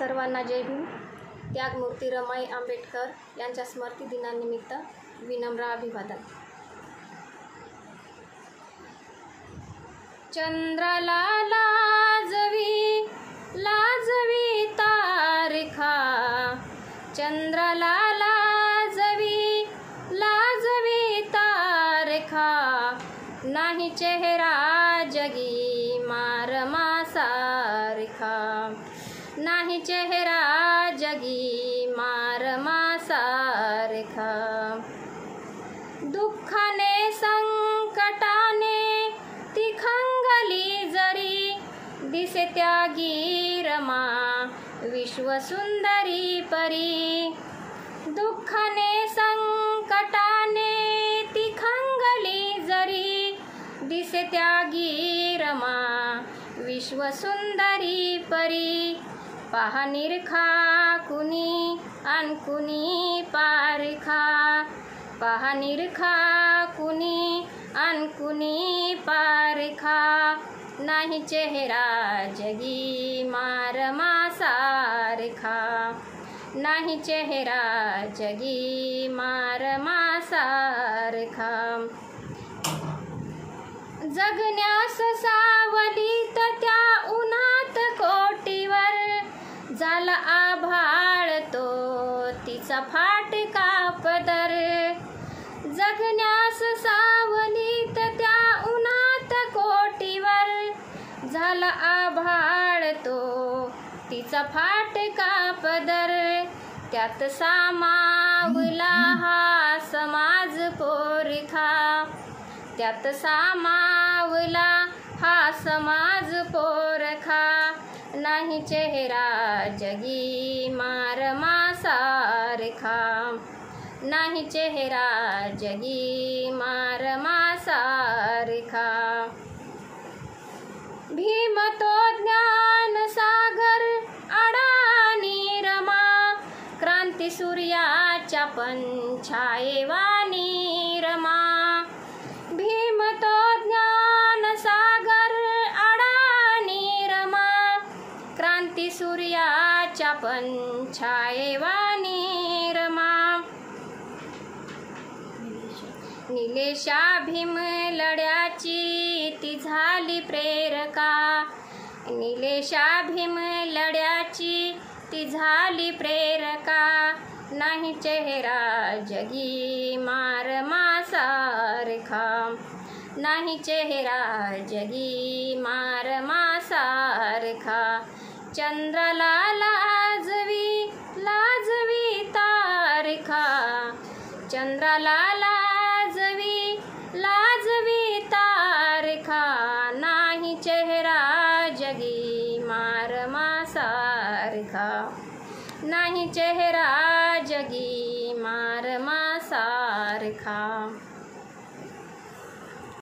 सर्वांना जय भीम. त्यागमूर्ती रमाई आंबेडकर यांच्या स्मृती दिनानिमित्त विनम्र अभिवादन. चंद्राला लाजवी लाजवी तारखा, चंद्राला लाजवी लाजवी तारखा, नाही चेहरा जगी मारमा सारखा, नाही चेहरा जगी मारमा सारखा. दुःखाने संकटाने ती खंगली जरी, दिसे त्यागी रमा विश्वसुंदरी परी. दुःखाने संकटाने ती खंगली जरी, दिसे त्यागी रमा विश्वसुंदरी परी. पहा निरखा कुणी अन कुणी पारखा, पहा निरखा कुणी अन कुणी पारखा, नाही चेहरा जगी मारमा सारखा, नाही चेहरा जगी मारमा सारखा. जगण्यास सावलीत त्या उन्हात कोटीवर, झाला आभाळ तो तिचा फाटका पदर. जगण्यास सावलीत त्या उन्हात कोटीवर, झाला आभाळ तो तिचा फाटका पदर. त्यात सामावला हा समाज पोरखा, त्यात सामावला हा समाज पोरखा, नाही चेहरा जगी मारमा सारखा, नाही चेहरा जगी मारमा सारखा. भीम तो ज्ञान सागर अडाणी रमा, क्रांती सूर्याच्या पंछायेवानी रमा. भीम तो ज्ञान सागर अडाणी रमा, क्रांती सूर्याच्या पंछायेवानी रमा. निलेशा भीम लढ्याची ती झाली प्रेरका, निलेशा भीम लढ्याची ती झाली प्रेरका, नाही चेहरा जगी मारमा सारखा, नाही चेहरा जगी मारमा सारखा. चंद्राला लाजवी लाजवी तारखा, चंद्राला लाजवी लाजवी तारखा, नाही चेहरा जगी मारमा सारखा, नाही चेहरा